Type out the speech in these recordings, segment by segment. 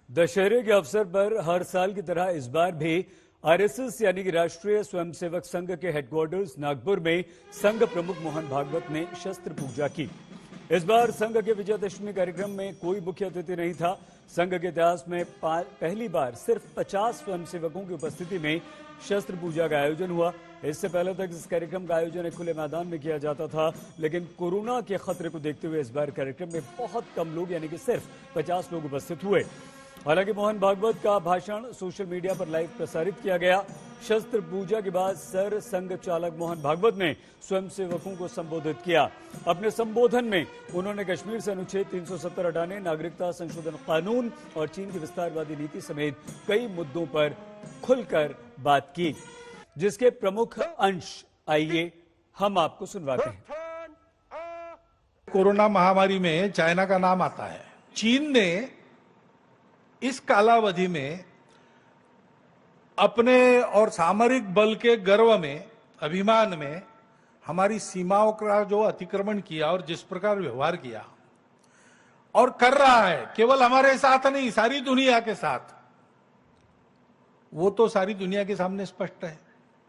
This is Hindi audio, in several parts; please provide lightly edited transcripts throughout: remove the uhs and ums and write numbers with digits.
दशहरे के अवसर पर हर साल की तरह इस बार भी आरएसएस यानी कि राष्ट्रीय स्वयंसेवक संघ के हेडक्वार्टर्स नागपुर में संघ प्रमुख मोहन भागवत ने शस्त्र पूजा की। इस बार संघ के विजयादशमी कार्यक्रम में कोई मुख्य अतिथि नहीं था। संघ के इतिहास में पहली बार सिर्फ 50 स्वयंसेवकों की उपस्थिति में शस्त्र पूजा का आयोजन हुआ। इससे पहले तक इस कार्यक्रम का आयोजन एक खुले मैदान में किया जाता था, लेकिन कोरोना के खतरे को देखते हुए इस बार कार्यक्रम में बहुत कम लोग यानी कि सिर्फ 50 लोग उपस्थित हुए। हालांकि मोहन भागवत का भाषण सोशल मीडिया पर लाइव प्रसारित किया गया। शस्त्र पूजा के बाद सर संघ चालक मोहन भागवत ने स्वयंसेवकों को संबोधित किया। अपने संबोधन में उन्होंने कश्मीर से अनुच्छेद 370 हटाने, नागरिकता संशोधन कानून और चीन की विस्तारवादी नीति समेत कई मुद्दों पर खुलकर बात की, जिसके प्रमुख अंश आइए हम आपको सुनवाते हैं। कोरोना महामारी में चाइना का नाम आता है। चीन ने इस कालावधि में अपने और सामरिक बल के गर्व में, अभिमान में हमारी सीमाओं का जो अतिक्रमण किया और जिस प्रकार व्यवहार किया और कर रहा है, केवल हमारे साथ नहीं सारी दुनिया के साथ, वो तो सारी दुनिया के सामने स्पष्ट है।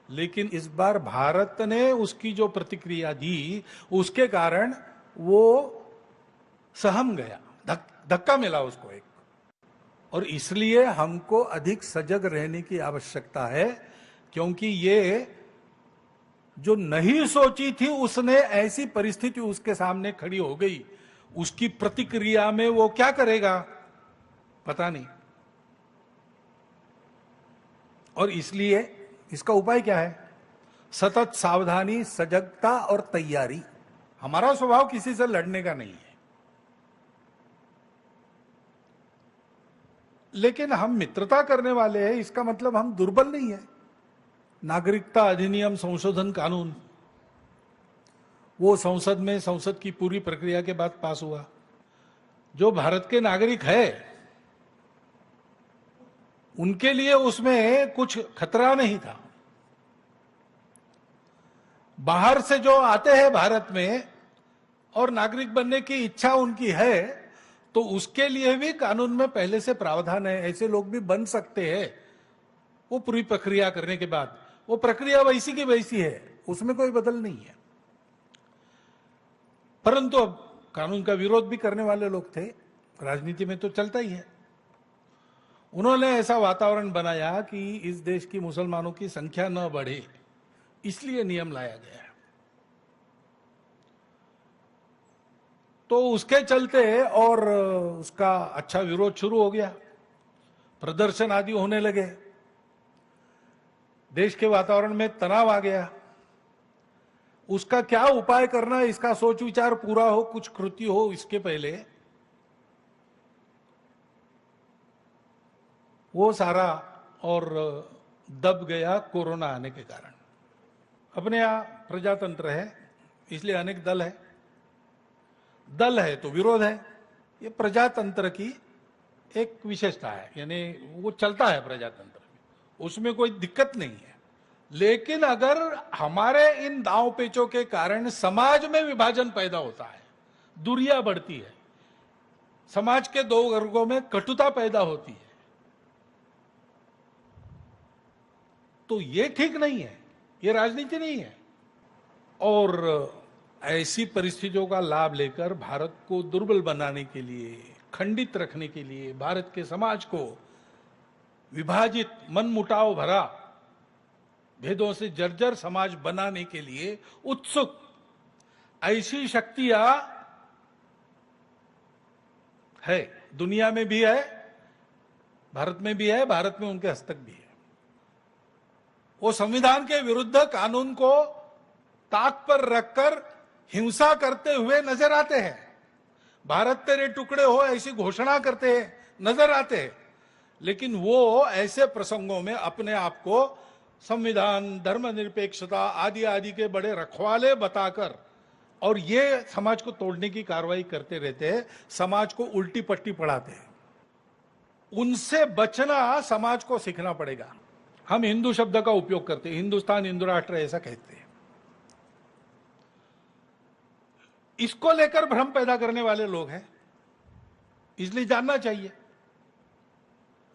लेकिन इस बार भारत ने उसकी जो प्रतिक्रिया दी उसके कारण वो सहम गया, धक्का मिला उसको एक। और इसलिए हमको अधिक सजग रहने की आवश्यकता है, क्योंकि ये जो नहीं सोची थी उसने ऐसी परिस्थिति उसके सामने खड़ी हो गई। उसकी प्रतिक्रिया में वो क्या करेगा पता नहीं। और इसलिए इसका उपाय क्या है? सतत सावधानी, सजगता और तैयारी। हमारा स्वभाव किसी से लड़ने का नहीं है, लेकिन हम मित्रता करने वाले हैं, इसका मतलब हम दुर्बल नहीं है। नागरिकता अधिनियम संशोधन कानून वो संसद में, संसद की पूरी प्रक्रिया के बाद पास हुआ। जो भारत के नागरिक है उनके लिए उसमें कुछ खतरा नहीं था। बाहर से जो आते हैं भारत में और नागरिक बनने की इच्छा उनकी है, तो उसके लिए भी कानून में पहले से प्रावधान है, ऐसे लोग भी बन सकते हैं। वो पूरी प्रक्रिया करने के बाद वो प्रक्रिया वैसी की वैसी है, उसमें कोई बदल नहीं है। परंतु अब कानून का विरोध भी करने वाले लोग थे, राजनीति में तो चलता ही है। उन्होंने ऐसा वातावरण बनाया कि इस देश की मुसलमानों की संख्या न बढ़े, इसलिए नियम लाया गया है। तो उसके चलते और उसका अच्छा विरोध शुरू हो गया, प्रदर्शन आदि होने लगे, देश के वातावरण में तनाव आ गया। उसका क्या उपाय करना, इसका सोच विचार पूरा हो, कुछ कृति हो, इसके पहले वो सारा और दब गया कोरोना आने के कारण। अपने यहां प्रजातंत्र है, इसलिए अनेक दल है। दल है तो विरोध है, ये प्रजातंत्र की एक विशेषता है, यानी वो चलता है प्रजातंत्र में, उसमें कोई दिक्कत नहीं है। लेकिन अगर हमारे इन दांव पेचों के कारण समाज में विभाजन पैदा होता है, दूरियां बढ़ती है, समाज के दो वर्गों में कटुता पैदा होती है, तो ये ठीक नहीं है, ये राजनीति नहीं है। और ऐसी परिस्थितियों का लाभ लेकर भारत को दुर्बल बनाने के लिए, खंडित रखने के लिए, भारत के समाज को विभाजित, मनमुटाव भरा, भेदों से जर्जर समाज बनाने के लिए उत्सुक ऐसी शक्तियां है, दुनिया में भी है, भारत में भी है, भारत में उनके हस्तक भी है। वो संविधान के विरुद्ध कानून को ताक पर रखकर हिंसा करते हुए नजर आते हैं। भारत तेरे टुकड़े हो ऐसी घोषणा करते हैं, नजर आते हैं। लेकिन वो ऐसे प्रसंगों में अपने आप को संविधान, धर्मनिरपेक्षता आदि आदि के बड़े रखवाले बताकर और ये समाज को तोड़ने की कार्रवाई करते रहते हैं, समाज को उल्टी पट्टी पढ़ाते हैं। उनसे बचना समाज को सीखना पड़ेगा। हम हिंदू शब्द का उपयोग करते हैं, हिंदुस्तान हिंदू राष्ट्र ऐसा कहते हैं। इसको लेकर भ्रम पैदा करने वाले लोग हैं, इसलिए जानना चाहिए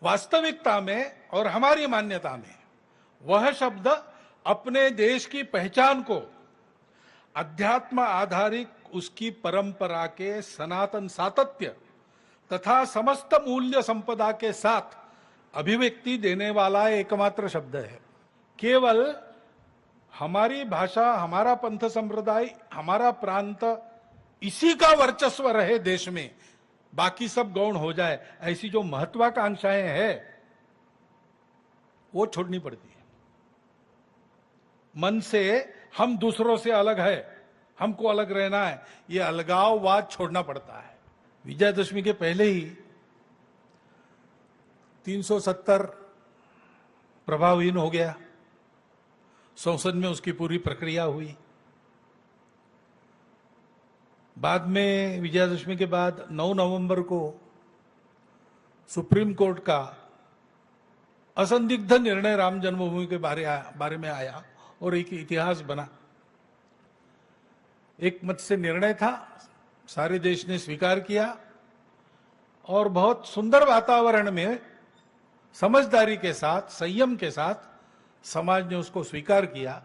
वास्तविकता में और हमारी मान्यता में वह शब्द अपने देश की पहचान को अध्यात्म आधारित उसकी परंपरा के सनातन सातत्य तथा समस्त मूल्य संपदा के साथ अभिव्यक्ति देने वाला एकमात्र शब्द है। केवल हमारी भाषा, हमारा पंथ संप्रदाय, हमारा प्रांत इसी का वर्चस्व रहे देश में, बाकी सब गौण हो जाए, ऐसी जो महत्वाकांक्षाएं हैं वो छोड़नी पड़ती है। मन से हम दूसरों से अलग है, हमको अलग रहना है, ये अलगाववाद छोड़ना पड़ता है। विजयदशमी के पहले ही 370 प्रभावहीन हो गया, संसद में उसकी पूरी प्रक्रिया हुई। बाद में विजयदशमी के बाद 9 नवंबर को सुप्रीम कोर्ट का असंदिग्ध निर्णय राम जन्मभूमि के बारे में आया और एक इतिहास बना। एक मत से निर्णय था, सारे देश ने स्वीकार किया और बहुत सुंदर वातावरण में समझदारी के साथ, संयम के साथ समाज ने उसको स्वीकार किया।